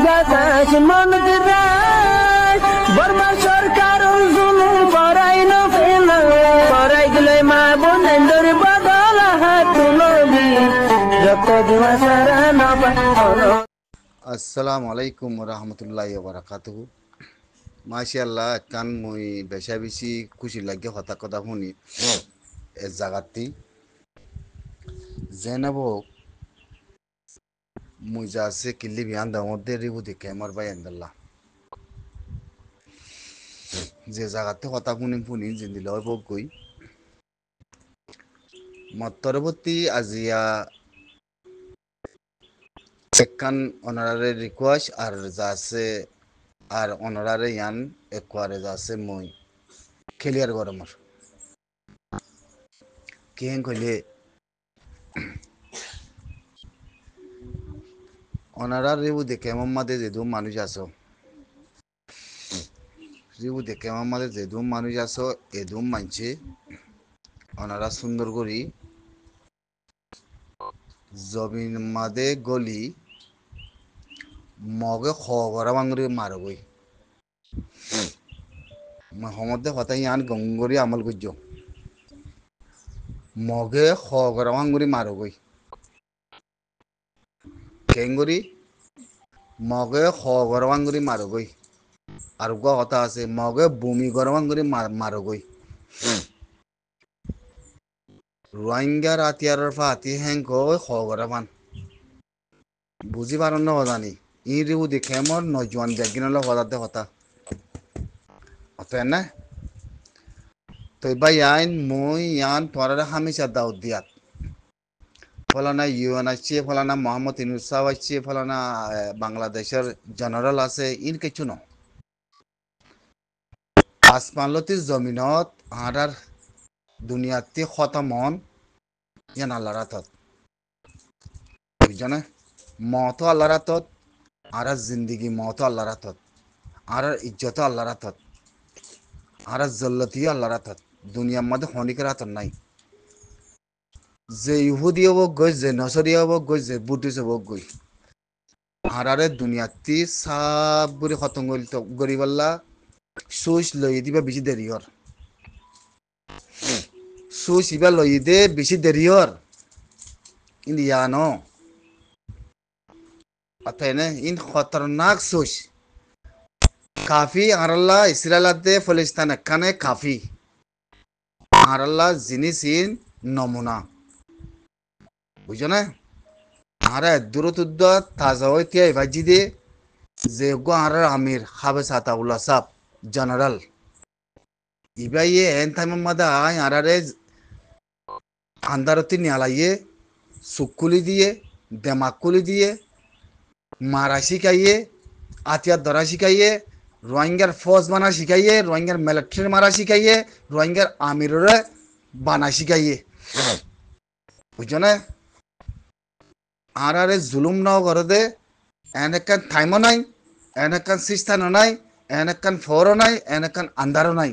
বাতাস মন দিরাই বর্মা সরকার জুলুম করাই না ফেলা করাই গেলে মা বোনেদের বদল হাত তুলবি যত দিবা সারা না পালো। আসসালামু আলাইকুম রহমতুল্লাহ বারাকাতুহু। মাশাআল্লাহ কান মুই বেশা বেশি খুশি লাগে হতা কথা শুনি এ জাগাতি জেনাব মুই যাচ্ছে কিল্লি বিয়ান দামতে রিবু দেখে আমার ভাই আন্দাল্লাহ যে জাগাতে হতা শুনি শুনি জিন্দিল বই মতরবর্তী আজিয়া সেকান অনারারে রিকোয়েস্ট আর যাচ্ছে আর অনারারে ইয়ান একবারে যাচ্ছে মই ক্লিয়ার গরমর কেন কইলে অনারা রিবু দেখে মামাদের যেদু মানুষ আছো রিবু দেখে মামাদের যেদু মানুষ আছো এদুম মানছে অনারা সুন্দর করি জমিন মাদে গলি মগে খগরা বাঙ্গুরি মারগই মহম্মদে কথা ইয়ান গঙ্গরি আমল গুজ্জ মগে খগরা বাঙ্গুরি মারগই কেঙ্গুরি মগে খগরা বাঙ্গুরি মারগই আর কথা আছে মগে ভূমি গরবাঙ্গুরি মারগই রোহিঙ্গার আতিয়ার ফাতি হেঙ্ক খগরা বান বুঝি পার ন জানি ই রিবু দেখে মর নজওয়ান বেগিনল হদাতে কথা অতএন না তো ভাই আইন মই ইয়ান তোরা হামেশা দাউদ দিয়াত ফলানা ইউএন আসছে ফলানা মোহাম্মদ ইউনুস সাহেব আসছে ফলানা বাংলাদেশের জেনারেল আছে ইন কিছু ন আসমানলতি জমিনত আর দুনিয়াতে খতমন ইয়ান আল্লাহ রাতত বুঝছো মত আল্লাহ রাতত আর জিন্দগি মত আল্লাহ রাতত আর ইজ্জত আল্লাহ রাতত আর জল্লতি আল্লাহ রাতত দুনিয়ার মধ্যে হনিকের রাতত নাই যে ইহুদি হব গই যে নসরি হব গই যে বুদ্ধিস হব গই আরে দুনিয়াতি সাব বুড়ি খতম গরিবাল্লা সুইচ লই দিবা বেশি দেরি হর সুইচ ইবা লই দে বেশি দেরি হর ইন্ডিয়ানো अतः इन खतरनाक सोच काफी आरल्ला इसराइल दे फलिस्तान खाने काफी आरल्ला जिनिस इन नमूना बुझो ना आरे दूरतुद्द ताजा होती है भाजी दे जेगो आरे आमिर खाबे साता उल्ला साब जनरल इबा ये एन टाइम मदा आय आरे अंदरती न्यालाये सुकुली दिए देमाकुली दिए मारा शिखाइए आतियात धरा शिखाइए रोहिंग्यार फौज बना शिखाइए रोहिंग्यार मिलिट्री मारा शिखाइए रोहिंग्यार आमिर बाना शिखाइए बुझो ना आरे जुलुम न कर दे एनेकान टाइमो नाई एनेकान सिस्तानो नाई एनेकान फोरो नाई एनेकान अंधारो नाई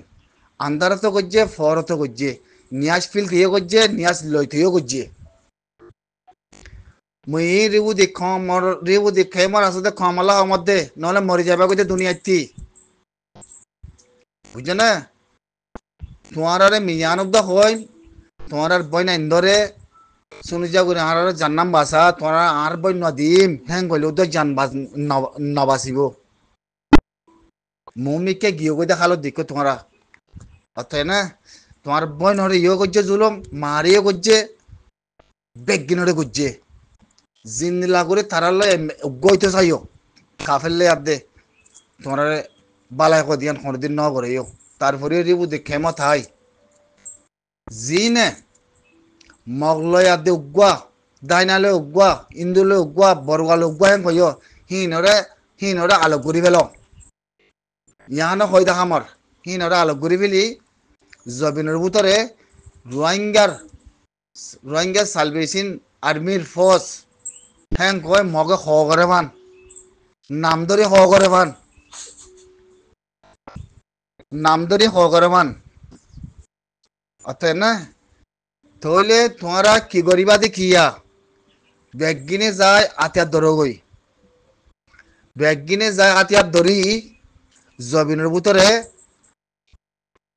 अंधारो तो गज्जे फोरो तो गज्जे नियास फिल थियो गज्जे नियास लय थियो गज्जे মই রিবু দেখে মর আসতে খমলা মধ্যে নহলে মরি যাবে কইতে দুনিয়াতি বুঝছো না তোমার আরে মিয়ান অব্দ হই তোমার আর বই না ইন্দরে শুনি যা করে আর জান্নাম বাসা তোমার আর বই নদিম হ্যাং কইলে তো জান নবাসিব মমিকে গিয়ে কই দেখালো দেখো তোমারা অতএব না তোমার বই নরে ইয়ে করছে জুলুম মারিয়ে করছে বেগিনরে করছে জিন্দিলা করে তারালে গইতে চাইও কাফেললে আদে তোমার বালাই কদিয়ান কোনদিন ন করেও তারপরে রিবু দেখে মথাই জি নে মগলয় আদে উগুয়া দাইনালে উগুয়া ইন্দুলে উগুয়া বরগালে উগুয়া হেন কইও হিনরে আলো করি ফেল ইয়ানো কই দেখা আমার হিনরে আলো করি ফেলি জবিনের ভিতরে রোহিঙ্গার সালভেশন আর্মির ফোর্স হ্যাঁ কয় মগে খগরে ভান নাম ধরে খগরে ভান অতএব না তাহলে তোমরা কি করিবা দেখিয়া বেগিনে যায় আতিয়া দরগই ব্যাগিনে যায় হাতিয়ার ধরি জমিনের ভিতরে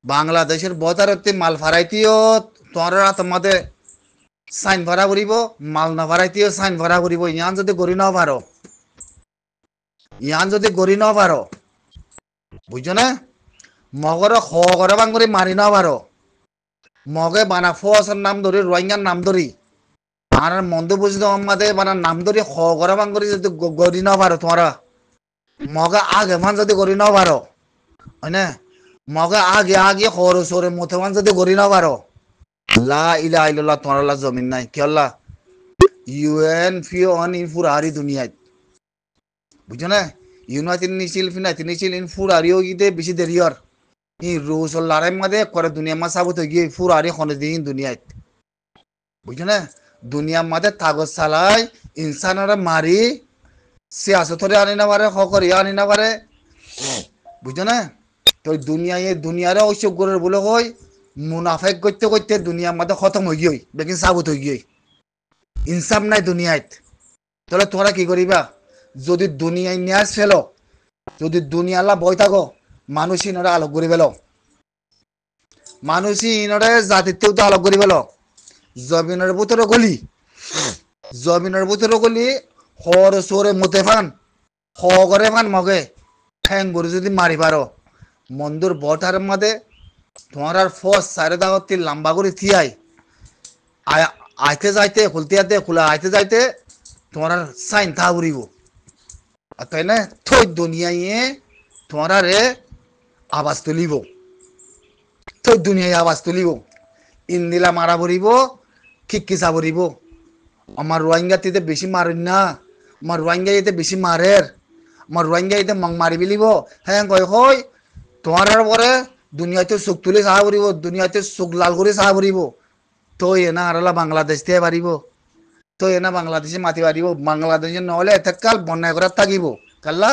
বাংলাদেশের বতারতে মাল ফারাইতিও তোমার তোমাদের সাইন ভরা করিব, মাল না ফারাইতিও সাইন ভরা করিব। ইয়ান যদি গড়ি ন পারো, ইয়ান যদি গড়ি ন পারো, বুঝছো না? মগরে খ করে বাং করে মারি ন পারো, মগে বানা ফসের নাম ধরি রোহিঙ্গার নাম ধরি আর মন্দ বুঝি আমাদের বানা নাম ধরি খ করে বাং করে যদি গড়ি ন পারো তোমারা, মগে আগে মান যদি গড়ি ন পারো, হয় না? মগে আগে আগে খরচ সরে মতে মান যদি গড়ি ন পারো, লা ইলা ইল্লাল্লাহ তোমার লা জমিন নাই কি আল্লাহ ইউএন ফিও অন ইন ফুরারি দুনিয়ায়, বুঝছো না? ইউনাইটেড নিছিল ফিনাইটেড নিছিল ইন ফুরারিও গিতে বেশি দেরিয়র ই রুস লারাই মাদে করে দুনিয়া মা সাবত গিয়ে ফুরারি খনে দিন দুনিয়ায়, বুঝছো না? দুনিয়া মাদে কাগজ চালাই ইনসানরা মারি সিয়াসতরে আনি না পারে, হকরি আনি না পারে, বুঝছো না? তো দুনিয়ারে ঐসব গরের বলে কই মুনাফেক করতে করতে দুনিয়ার মধ্যে খতম হয়ে গিয়ে বেকিন সাবুত হয়ে গিয়ে ইনসাফ নাই দুনিয়াত। তাহলে তোমরা কি করিবা? যদি দুনিয়ায় ন্যাস ফেলো, যদি দুনিয়ালা বই থাকো, মানুষই ইনরে আলোক করি পেল, মানুষই ইনরে জাতিতেও তো আলোক করি পেল। জমিনের ভিতরে গলি, জমিনের ভিতরে গলি হর সোরে মতে ফান হ করে ফান মগে ঠ্যাং করে যদি মারি পারো মন্দুর বটার মধ্যে তোমার আর ফস সাইরে দাগতি লম্বা করে থিয়াই আইতে যাইতে খুলতে আতে খোলা আইতে যাইতে তোমার আর সাইন থা উড়িব, তাই না? থই দুনিয়ায় তোমার রে আওয়াজ তুলিব, থই দুনিয়ায় আওয়াজ তুলিব, ইন্দিলা মারা ভরিব, খিকিসা ভরিব। আমার রোহিঙ্গাতে বেশি মারেন না, আমার রোহিঙ্গা এতে বেশি মারের, আমার রোহিঙ্গা এতে মারি বিলিব। হ্যাঁ কয় কই তোমার পরে দুনিয়াতে চোখ তুলে চাহ ফুরিব, দুনিয়াতে চোখ লাল করে চাহ ফুরিব। তো এনা আরলা বাংলাদেশ দিয়ে পারিব, তো এনা বাংলাদেশে মাতি পারিব, বাংলাদেশে নহলে এতেকাল বন্যায় করার থাকিব। কাল্লা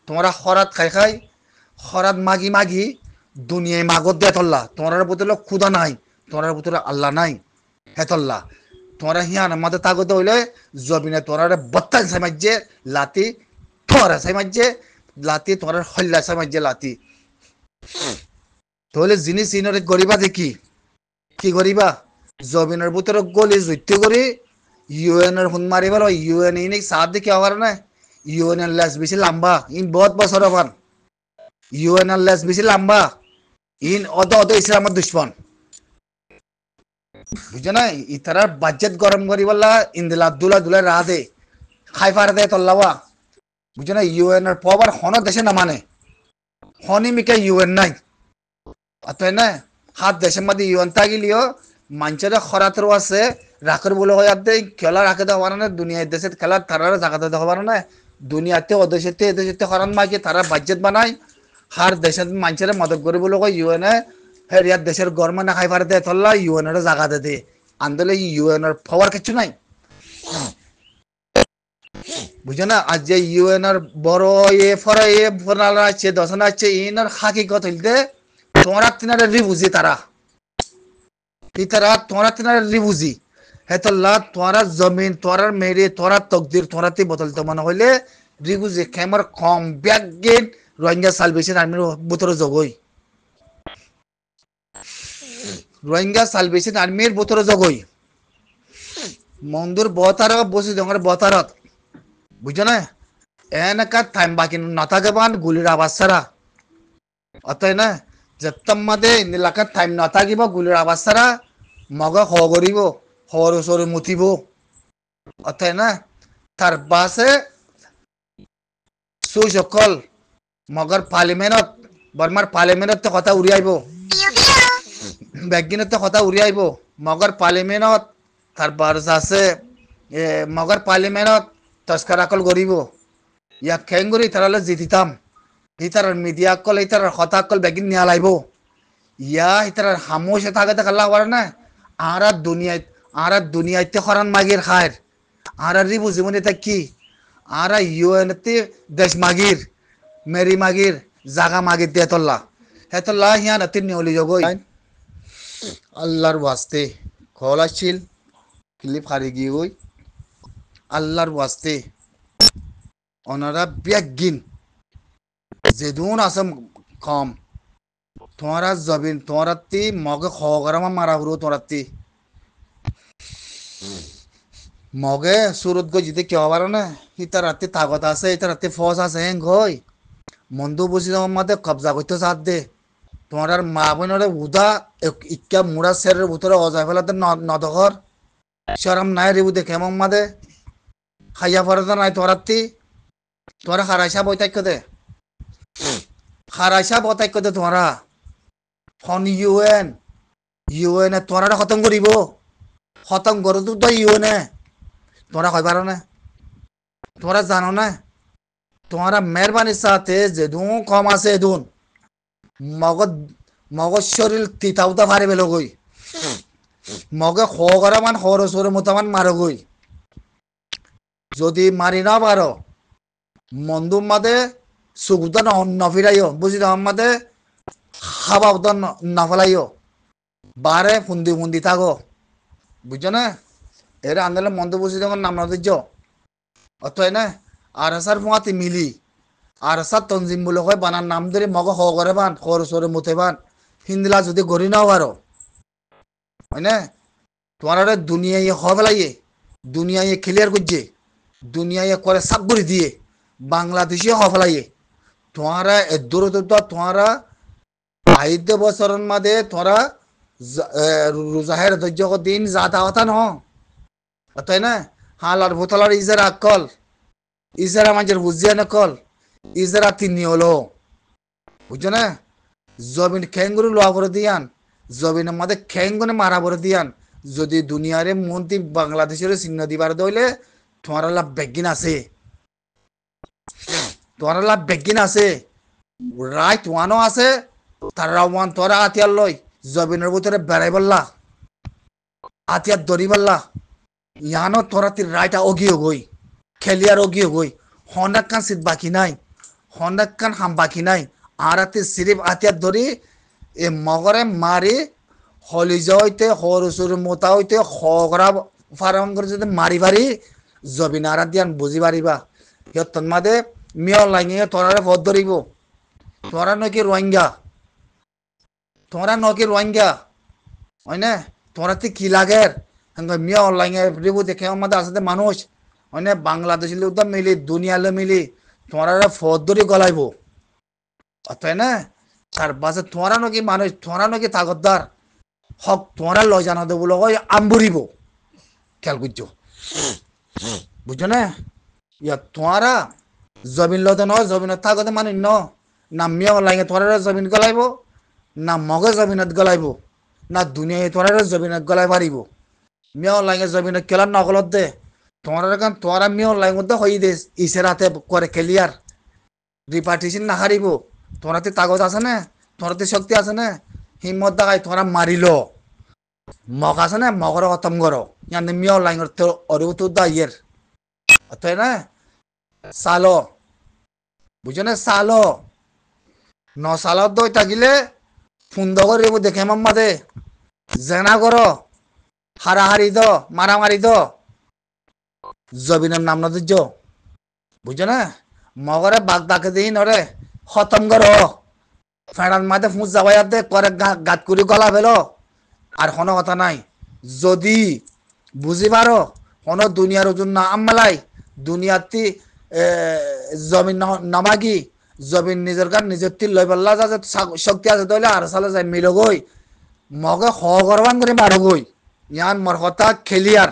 তোমরা খরাত খাই খাই খরাত মাগি মাগি দুনিয়ায় মাগত দিয়ে থল্লা, তোমার ভিতরে ক্ষুদা নাই, তোমার ভিতরে আল্লাহ নাই হেতল্লা। তোমরা হিয়ান আমাদের তাগতে হইলে জমিনে তোরা বত্তান সাইমাজ্যে লাতি তোরা সাইমাজ্যে লাতি তোর হল্লা সাইমাজ্যে লাতি। তাহলে জিনিস ইনরে গরিবা দেখি কি করিবা? জমিনের ভিতরে গলি জৈত্য করি ইউএনের হুন মারিবার, ইউএন ইনি সাথ দেখি হওয়ার না, ইউএনের লেস বেশি লম্বা, ইন বহুত বছর হবার, ইউএনের লেস বেশি লম্বা, ইন অদ অদ ইসলামের দুশ্মন, বুঝছো না? ইতারার বাজেট গরম করি বললা ইন্দিলা দুলা দুলা রাহ দে খাই ফার দে তল্লাওয়া, বুঝছো না? ইউএনের পাওয়ার হন দেশে না মানে হনি মিকে ইউএন নাই, তাই না? হাত দেশের মধ্যে ইউএন থাকিলিও মানুষের খরাতেরও আছে রাখের বলে হয় দে খেলা রাখে দেওয়া পারে না, দুনিয়ার দেশে খেলা তারা জায়গাতে দেওয়া পারে না, দুনিয়াতে অদেশেতে এদেশেতে খরান মাকে তারা বাজেট বানায়, হার দেশের মানুষের মদত করে বলে কয় ইউএনে হেরিয়ার দেশের গরমে না খাই পারে দে তল্লা ইউএনের জায়গাতে দে আন্দোলে ইউএনের পাওয়ার কিছু নাই, বুঝো না? আজ যে ইউএনের বড় এ ফরা এ ফরালা আছে দশনা আছে ইনার হাকিকত হইতে তোমরা তিনারে রিবুজি তারা ইতারা তোমরা তিনারে রিবুজি হেতল্লা তোরা জমিন তোরা মেরে তোরা তকদির তোরাতে বদলতে মনে হইলে রিবুজি খেমার কম ব্যাগিন রোহিঙ্গা সালভেশন আর্মির ভিতরে জগই, রোহিঙ্গা সালভেশন আর্মির ভিতরে জগই মন্দুর বতার বসে জঙ্গর বতারত, বুঝছো না? এনেকা টাইম বাকি নথাকে বান গুলির আওয়াজ ছাড়া, অতএব না যেতাম মাদে এলাকার টাইম নথাকিব গুলির আওয়াজ ছাড়া মগা হ করিব হর সরে মুতিব, অতএব না তার বাসে সুই সকল মগর পার্লিমেন্টত বর্মার পার্লিমেন্টত কথা উড়ি আইব, ব্যাগিনত কথা উড়ি আইব মগর পার্লিমেন্টত তার বারস আছে মগর পার্লিমেন্টত তস্কারাকল করিব ইয়াক খেঙ্গুরি তারালে জিতিতাম ইতার মিডিয়া কল ইতার কথা কল বেগিন নিয়া লাইব ইয়া ইতার হামোশে থাকে দেখাল্লা পারে না আরা দুনিয়াতে খরান মাগির খায়ের আরা রিবু জীবন এটা কি আরা ইউএনতে দেশ মাগির মেরি মাগির জাগা মাগির দিয়ে তল্লা হেতল্লা হিয়া নাতি নিয়লি জগই আল্লাহর ওয়াস্তে খল আসছিল ক্লিপ হারি গিয়ে ওই আল্লাহর ওয়াস্তে ওনারা বেগিন যেদুন আছে কম তোমারা জবিন তোমারাতি মগে খগরামা মারা হরো তোমারাতি মগে সুরত গো জিতে কেউ পারো না ইতা রাতে তাগত আছে ইতা রাতে ফস আছে হেং গই মন্দু বুঝি মধ্যে কবজা করতে সাথ দে তোমার আর মা বোনের উদা ইক্কা মুড়া সেরের ভিতরে অজায় ফেলাতে নদঘর শরম নাই রেবু দেখে এমন মাদে খাইয়া পরে তো নাই তোরাতি তোরা খারাইসা বইতাক্য দে খারাইসা বতাক্য দে তোরা ফোন ইউএন তোরা খতম করিব খতম করো তো ইউএনে তোরা কই পারো না তোরা জানো না তোরা মেহরবানির সাথে যেদুন কম আছে এদুন মগজ মগজ শরীর তিতাউতা ভারে বেলো গই মগে খগরা মান খরসরে মতামান মারো গই যদি মারি না পারো মন্দু মাদে সুগুদা নফিরাইও বুঝি মাদে খাবা নফলাইও বারে ফুন্দি ফুন্দি থাকো বুঝছো না এরা আন্দোলন মন্দ বুঝি যখন নাম নদীর্য অতএব না আর সার ফুয়াতি মিলি আর সার তঞ্জিম বলে হয় বানার নাম ধরে মগ হ করে বান খরসরে মুতে বান হিন্দিলা যদি গড়ি নাও পারো হয় না তোমার দুনিয়া হ ফেলাইয়ে দুনিয়া ক্লিয়ার করছে দুনিয়া করে সাপ করে দিয়ে বাংলাদেশি হ ফেলাইয়ে তোমারা দূর তোমারা 5 বছরের মাঝে তোরা রোজাহের ধৈর্য দিন যাতা হতা ন তাই না হালার ভোতলার ইজারা কল ইজারা মাঝের বুঝিয়া না কল ইজারা তিনি হলো বুঝছো না জমিন খেঙ্গুরু লোয়া করে দিয়ান জমিনের মধ্যে খেঙ্গুনে মারা করে দিয়ান যদি দুনিয়ারে মন্ত্রী বাংলাদেশের চিহ্ন দিবার দইলে তোমার লাভ বেগিন আছে তোমার লাভ বেগিন আছে রাইট ওয়ানও আছে তারা ওয়ান তোরা আতিয়ার লই জমিনের ভিতরে বেড়াই বললা আতিয়ার দড়ি বললা ইয়ানো তোরা তির রাইটা অগিয়ে গই খেলিয়ার অগিয়ে গই হন্ডাক কান সিট বাকি নাই হন্ডাক কান হাম বাকি নাই আর সিরিফ আতিয়ার দড়ি এ মগরে মারি হলি যাইতে হরসুর মোতা হইতে খগরা ফারাম করে যদি মারি পারি জবিন আর দিয়ান বুঝি পারিবা সিহঁতন মাদে মিয় লাইঙে তোরারে ভদ ধরিব তোরা নকি রোহিঙ্গা তোমরা নকি রোহিঙ্গা হয় না তোমরা তি কি লাগে মিয়া অনলাইনে রিবু দেখে আমাদের আসতে মানুষ হয় না বাংলাদেশের লোক মিলি দুনিয়ালে মিলি তোমরা ফদ ধরে গলাইব তাই না তার বাসে তোমরা নকি মানুষ তোমরা নকি তাগতদার হক তোমরা লয় জানা দেবো লোক আমবুরিব খেয়াল করছো বুঝছো না ইয়া তোমরা জমিন লতে নয় জমিনের তাগতে মানুষ না মিয়া অনলাইনে তোমরা জমিন গলাইব না মগে জমিনত গলাইব না দুনিয়ায় তোরা জমিনত গলাই পারিব মিয়া অনলাইনে জমিনত খেলার নকলত দে তোরা মিয়া অনলাইন মধ্যে হই দে ইসের হাতে করে ক্লিয়ার রিপার্টিশন না হারিব তোরাতে তাগত আছে না তোরাতে শক্তি আছে না হিম্মত দেখাই তোরা মারিল মগ আছে না মগর খতম করো ইয়ান মিয়া অনলাইনের তো অরু তো দাইয়ের তাই না সালো বুঝো না সালো ন সালত দই থাকিলে ফুন্দ করে দেখে মাম্মাদে জেনা করো হারাহারি দ মারামারি দ জবিনের নাম নদীর্য বুঝছো না মগরে বাঘ ডাকে দিই নরে খতম করো ফেড়ার মাঝে ফুঁস যাবাই দে করে গাত করে গলা ফেলো আর কোনো কথা নাই যদি বুঝি পারো কোনো দুনিয়ার ওজন না আমলাই দুনিয়াতি জমিন নামাগি জমিন নিজের গান নিজের তিল লই পাল্লা যা শক্তি আছে তাহলে আর সালে যাই মিল গই মগে হ করবান করে মারো গই ইয়ান মোর কথা খেলিয়ার